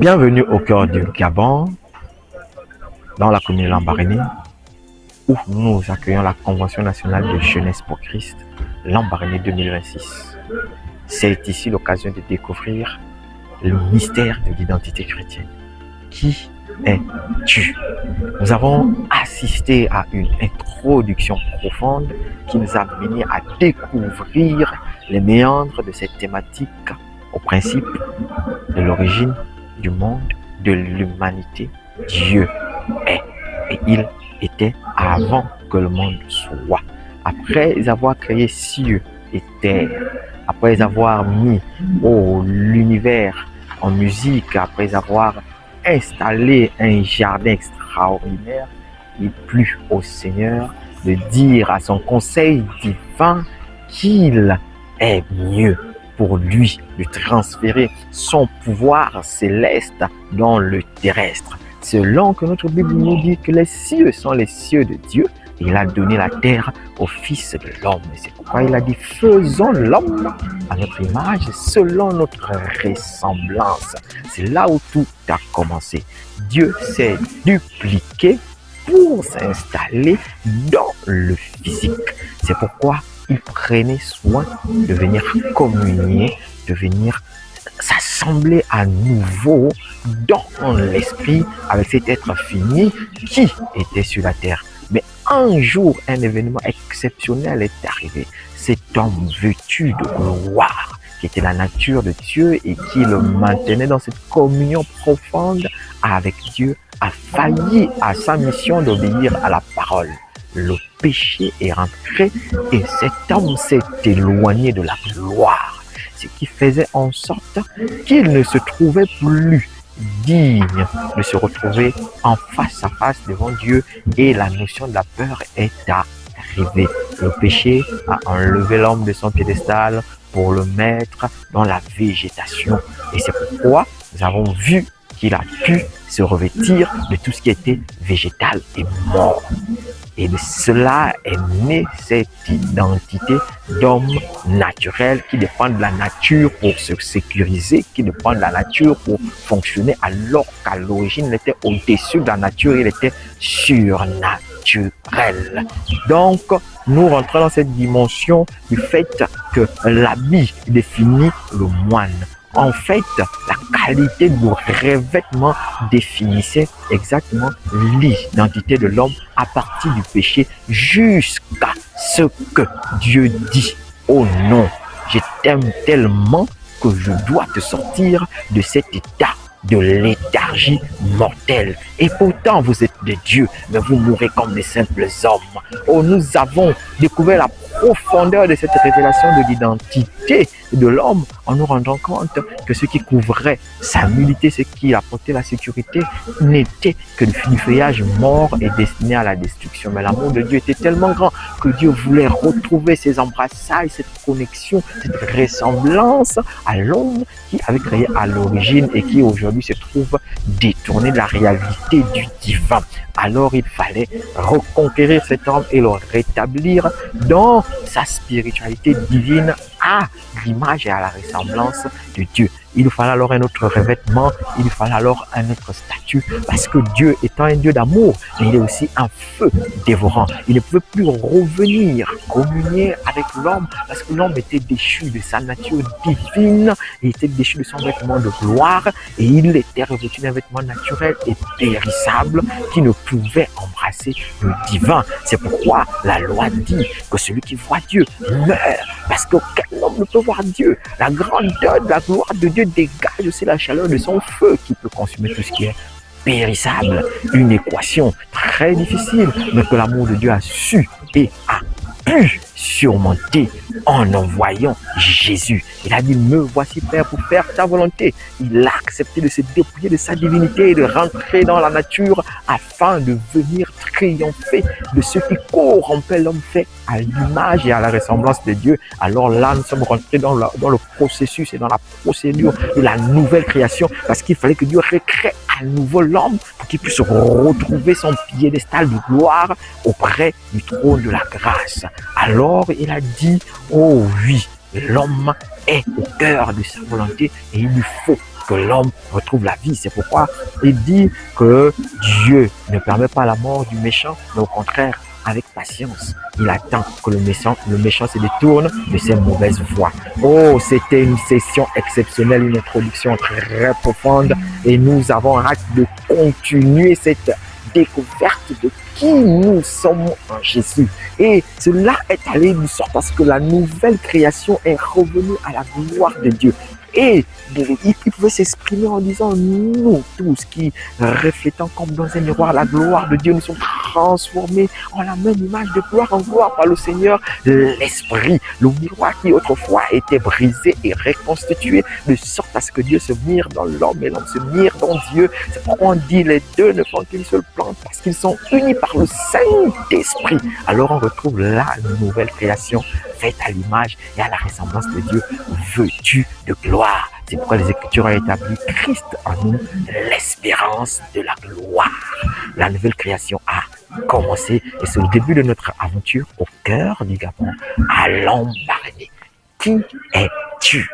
Bienvenue au cœur du Gabon, dans la commune Lambaréné, où nous accueillons la Convention nationale de jeunesse pour Christ, Lambaréné 2026. C'est ici l'occasion de découvrir le mystère de l'identité chrétienne. Qui es-tu? Nous avons assisté à une introduction profonde qui nous a mené à découvrir les méandres de cette thématique au principe de l'origine du monde, de l'humanité. Dieu est et il était avant que le monde soit. Après avoir créé cieux et terre, après avoir mis l'univers en musique, après avoir installé un jardin extraordinaire, il plut au Seigneur de dire à son conseil divin qu'il est mieux pour lui de transférer son pouvoir céleste dans le terrestre. Selon que notre Bible nous dit que les cieux sont les cieux de Dieu, il a donné la terre au Fils de l'homme. Et c'est pourquoi il a dit, faisons l'homme à notre image, selon notre ressemblance. C'est là où tout a commencé. Dieu s'est dupliqué pour s'installer dans le physique. C'est pourquoi il prenait soin de venir communier, de venir s'assembler à nouveau dans l'esprit avec cet être fini qui était sur la terre. Mais un jour, un événement exceptionnel est arrivé. Cet homme vêtu de gloire, qui était la nature de Dieu et qui le maintenait dans cette communion profonde avec Dieu, a failli à sa mission d'obéir à la parole. Le péché est rentré et cet homme s'est éloigné de la gloire, ce qui faisait en sorte qu'il ne se trouvait plus digne de se retrouver en face à face devant Dieu, et la notion de la peur est arrivée. Le péché a enlevé l'homme de son piédestal pour le mettre dans la végétation, et c'est pourquoi nous avons vu qu'il a pu se revêtir de tout ce qui était végétal et mort. Et de cela est née cette identité d'homme naturel qui dépend de la nature pour se sécuriser, qui dépend de la nature pour fonctionner, alors qu'à l'origine, il était au-dessus de la nature, il était surnaturel. Donc, nous rentrons dans cette dimension du fait que l'habit définit le moine. En fait, la qualité du revêtement définissait exactement l'identité de l'homme à partir du péché jusqu'à ce que Dieu dit: oh non, je t'aime tellement que je dois te sortir de cet état de léthargie mortelle. Et pourtant, vous êtes des dieux, mais vous mourrez comme des simples hommes. Oh, nous avons découvert la profondeur de cette révélation de l'identité de l'homme en nous rendant compte que ce qui couvrait sa nullité, ce qui apportait la sécurité, n'était que du feuillage mort et destiné à la destruction. Mais l'amour de Dieu était tellement grand que Dieu voulait retrouver ces embrassailles, cette connexion, cette ressemblance à l'homme qui avait créé à l'origine et qui aujourd'hui se trouve détourné de la réalité du divin. Alors il fallait reconquérir cet homme et le rétablir dans sa spiritualité divine à l'image et à la ressemblance de Dieu. Il nous fallait alors un autre revêtement, il nous fallait alors un autre statut, parce que Dieu étant un Dieu d'amour, il est aussi un feu dévorant. Il ne pouvait plus revenir communier avec l'homme, parce que l'homme était déchu de sa nature divine, il était déchu de son vêtement de gloire, et il était revêtu d'un vêtement naturel et périssable qui ne pouvait embrasser le divin. C'est pourquoi la loi dit que celui qui voit Dieu meurt, parce qu'aucun homme ne peut voir Dieu. La grandeur de la gloire de Dieu dégage aussi la chaleur de son feu qui peut consumer tout ce qui est périssable. Une équation très difficile, mais que l'amour de Dieu a su et a pu surmonter en envoyant Jésus. Il a dit: me voici Père pour faire ta volonté. Il a accepté de se dépouiller de sa divinité et de rentrer dans la nature afin de venir triompher de ce qui corrompait l'homme fait à l'image et à la ressemblance de Dieu. Alors là, nous sommes rentrés dans le processus et dans la procédure de la nouvelle création, parce qu'il fallait que Dieu recrée à nouveau l'homme pour qu'il puisse retrouver son piédestal de gloire auprès du trône de la grâce. Alors il a dit: oh oui, l'homme est au cœur de sa volonté et il lui faut que l'homme retrouve la vie. C'est pourquoi il dit que Dieu ne permet pas la mort du méchant, mais au contraire, avec patience, il attend que le méchant se détourne de ses mauvaises voies. Oh, c'était une session exceptionnelle, une introduction très profonde et nous avons hâte de continuer cette découverte de qui nous sommes en Jésus. Et cela est allé de sorte à ce que la nouvelle création est revenue à la gloire de Dieu. Et il pouvait s'exprimer en disant, nous tous qui reflétons comme dans un miroir la gloire de Dieu, nous sommes transformés en la même image de gloire en gloire par le Seigneur, l'Esprit. Le miroir qui autrefois était brisé et reconstitué de sorte à ce que Dieu se mire dans l'homme et l'homme se mire dans Dieu. C'est pourquoi on dit les deux ne font qu'une seule plante parce qu'ils sont unis par le Saint-Esprit. Alors on retrouve la nouvelle création faite à l'image et à la ressemblance de Dieu, vêtue de gloire. C'est pourquoi les Écritures ont établi Christ en nous, l'espérance de la gloire. La nouvelle création a commencé et c'est le début de notre aventure au cœur du Gabon, à Lambaréné. Qui es-tu?